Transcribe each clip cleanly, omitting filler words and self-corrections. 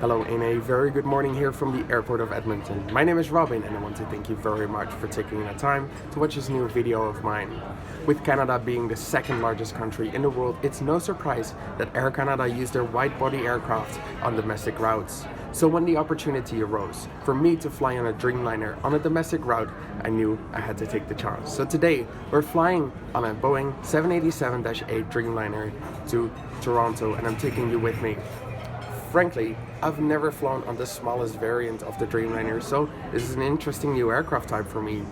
Hello and a very good morning here from the airport of Edmonton. My name is Robin and I want to thank you very much for taking the time to watch this new video of mine. With Canada being the second largest country in the world, it's no surprise that Air Canada used their wide-body aircraft on domestic routes. So when the opportunity arose for me to fly on a Dreamliner on a domestic route, I knew I had to take the chance. So today we're flying on a Boeing 787-8 Dreamliner to Toronto and I'm taking you with me. Frankly, I've never flown on the smallest variant of the Dreamliner, so this is an interesting new aircraft type for me.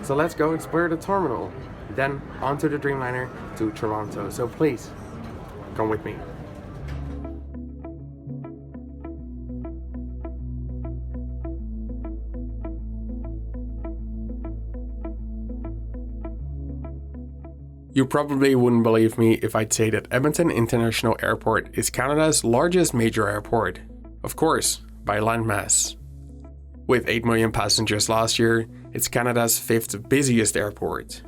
So let's go explore the terminal, then onto the Dreamliner to Toronto. So please, come with me. You probably wouldn't believe me if I'd say that Edmonton International Airport is Canada's largest major airport. Of course, by landmass. With 8 million passengers last year, it's Canada's 5th busiest airport.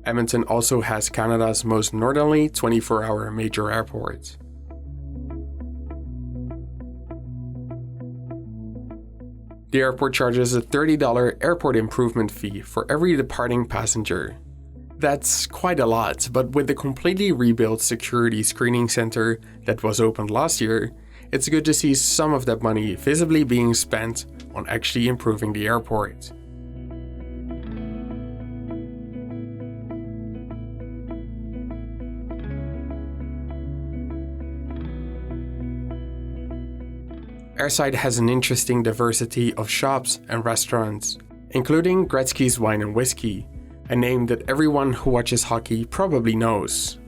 Edmonton also has Canada's most northerly 24-hour major airport. The airport charges a $30 airport improvement fee for every departing passenger. That's quite a lot, but with the completely rebuilt security screening center that was opened last year, it's good to see some of that money visibly being spent on actually improving the airport. Airside has an interesting diversity of shops and restaurants, including Gretzky's Wine and Whiskey, a name that everyone who watches hockey probably knows.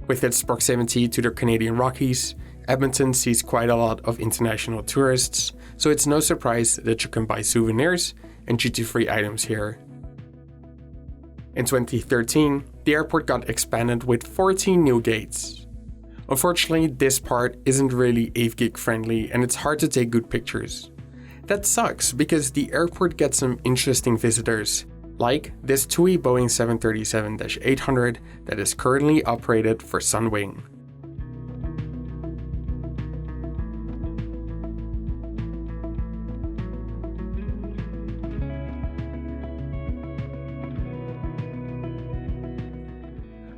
With its proximity to the Canadian Rockies, Edmonton sees quite a lot of international tourists, so it's no surprise that you can buy souvenirs and duty-free items here. In 2013, the airport got expanded with 14 new gates. Unfortunately, this part isn't really AVGeek friendly and it's hard to take good pictures. That sucks because the airport gets some interesting visitors, like this TUI Boeing 737-800 that is currently operated for Sunwing.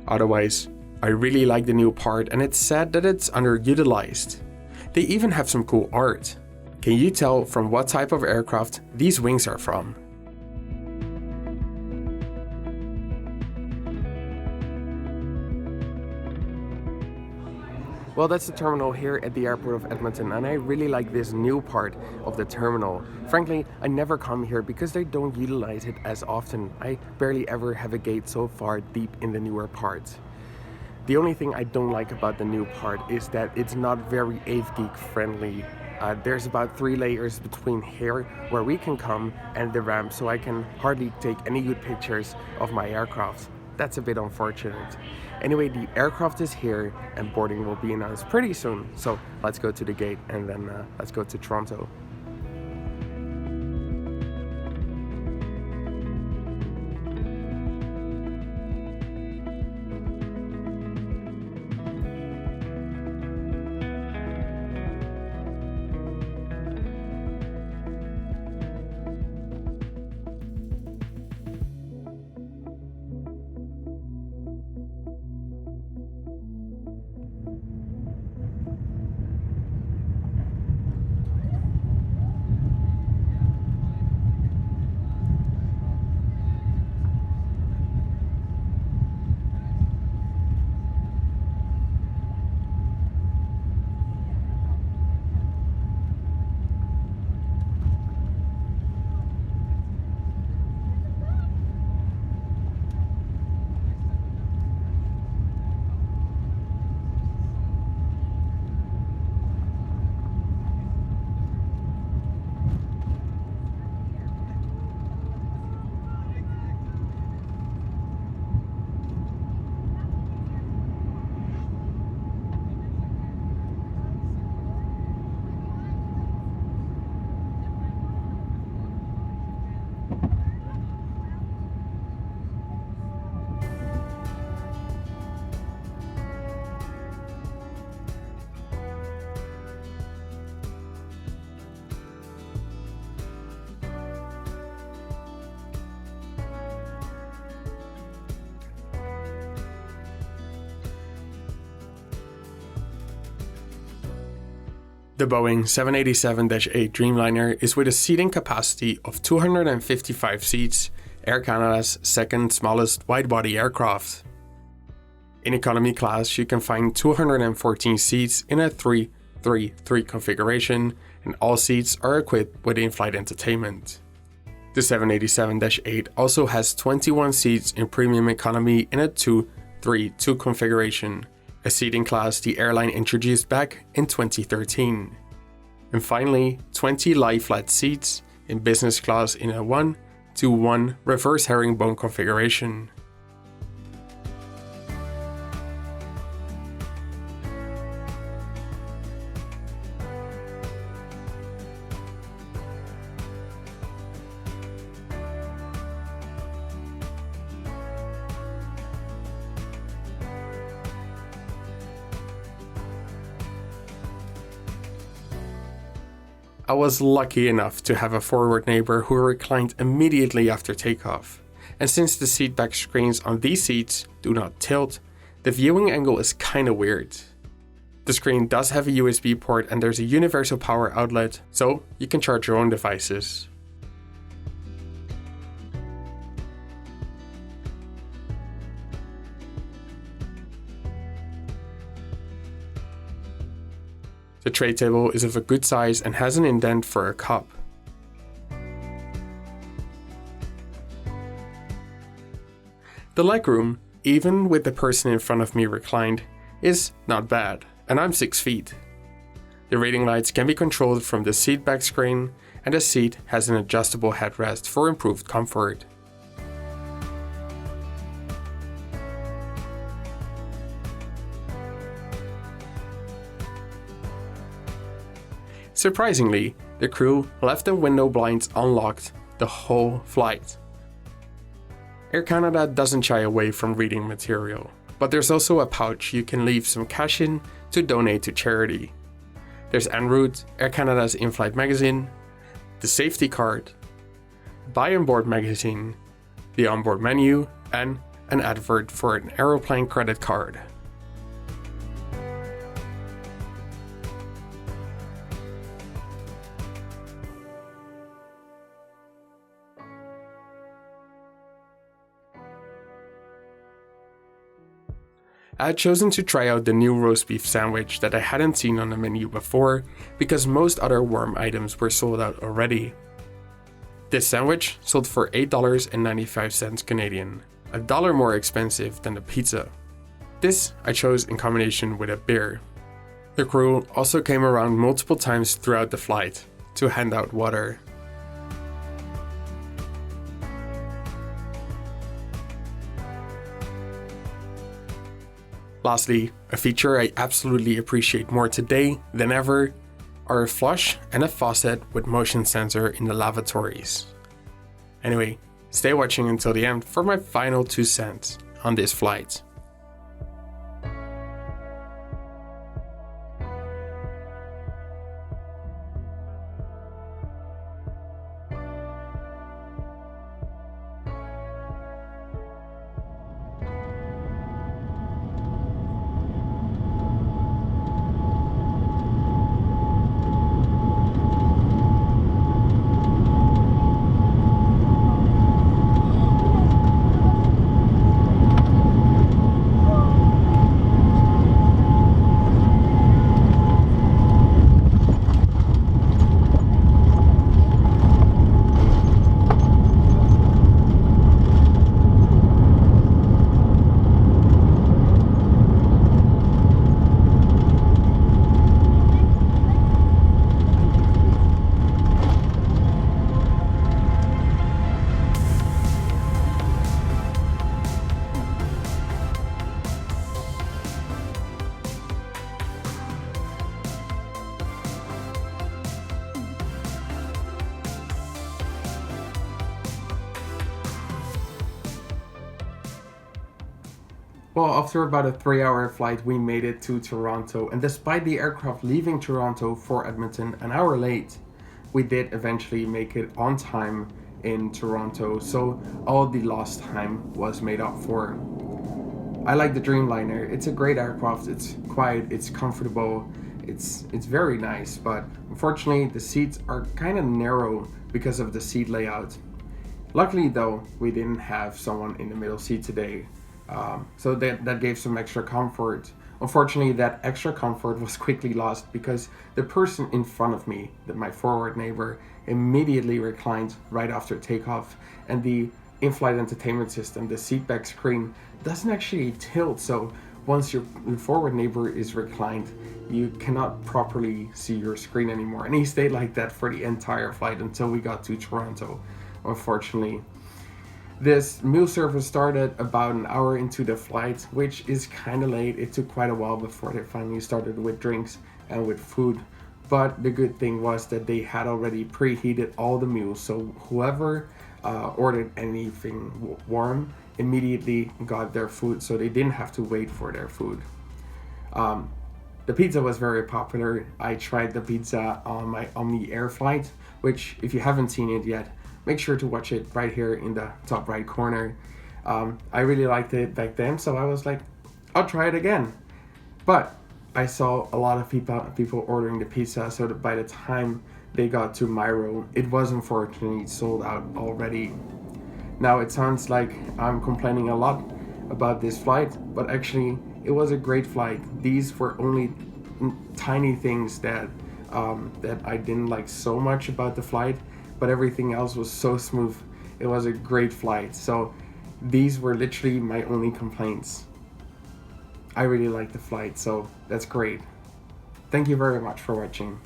Otherwise, I really like the new part and it's sad that it's underutilized. They even have some cool art. Can you tell from what type of aircraft these wings are from? Well, that's the terminal here at the airport of Edmonton, and I really like this new part of the terminal. Frankly, I never come here because they don't utilize it as often. I barely ever have a gate so far deep in the newer parts. The only thing I don't like about the new part is that it's not very AVGeek friendly. There's about 3 layers between here where we can come and the ramp, so I can hardly take any good pictures of my aircraft. That's a bit unfortunate. Anyway, the aircraft is here and boarding will be announced pretty soon. So let's go to the gate and then let's go to Toronto. The Boeing 787-8 Dreamliner is with a seating capacity of 255 seats, Air Canada's second smallest wide-body aircraft. In economy class, you can find 214 seats in a 3-3-3 configuration, and all seats are equipped with in-flight entertainment. The 787-8 also has 21 seats in premium economy in a 2-3-2 configuration, a seating class the airline introduced back in 2013. And finally, 20 lie-flat seats in business class in a 1-1 reverse herringbone configuration. I was lucky enough to have a forward neighbor who reclined immediately after takeoff, and since the seatback screens on these seats do not tilt, the viewing angle is kinda weird. The screen does have a USB port and there's a universal power outlet, so you can charge your own devices. The tray table is of a good size and has an indent for a cup. The legroom, even with the person in front of me reclined, is not bad, and I'm 6 feet. The reading lights can be controlled from the seat back screen, and the seat has an adjustable headrest for improved comfort. Surprisingly, the crew left the window blinds unlocked the whole flight. Air Canada doesn't shy away from reading material, but there's also a pouch you can leave some cash in to donate to charity. There's en route, Air Canada's in-flight magazine, the safety card, buy on board magazine, the onboard menu, and an advert for an aeroplane credit card. I had chosen to try out the new roast beef sandwich that I hadn't seen on the menu before because most other warm items were sold out already. This sandwich sold for $8.95 Canadian, $1 more expensive than the pizza. This I chose in combination with a beer. The crew also came around multiple times throughout the flight to hand out water. Lastly, a feature I absolutely appreciate more today than ever are a flush and a faucet with motion sensor in the lavatories. Anyway, stay watching until the end for my final 2 cents on this flight. Well, after about a 3-hour flight, we made it to Toronto, and despite the aircraft leaving Toronto for Edmonton an hour late, we did eventually make it on time in Toronto, so all the lost time was made up for. I like the Dreamliner. It's a great aircraft, it's quiet, it's comfortable, it's very nice, but unfortunately the seats are kind of narrow because of the seat layout. Luckily though, we didn't have someone in the middle seat today, so that gave some extra comfort. Unfortunately, that extra comfort was quickly lost because the person in front of me, my forward neighbor, immediately reclined right after takeoff, and the in-flight entertainment system, the seatback screen, doesn't actually tilt, so once your forward neighbor is reclined, you cannot properly see your screen anymore. And he stayed like that for the entire flight until we got to Toronto, unfortunately. This meal service started about an hour into the flight, which is kind of late. It took quite a while before they finally started with drinks and with food. But the good thing was that they had already preheated all the meals, so whoever ordered anything warm immediately got their food, so they didn't have to wait for their food. The pizza was very popular. I tried the pizza on my Omni Air flight, which, if you haven't seen it yet, make sure to watch it right here in the top right corner. I really liked it back then, so I was like, I'll try it again. But I saw a lot of people ordering the pizza, so that by the time they got to my row, it was unfortunately sold out already. Now it sounds like I'm complaining a lot about this flight, but actually it was a great flight. These were only tiny things that I didn't like so much about the flight, but everything else was so smooth. It was a great flight. So these were literally my only complaints. I really liked the flight, so that's great. Thank you very much for watching.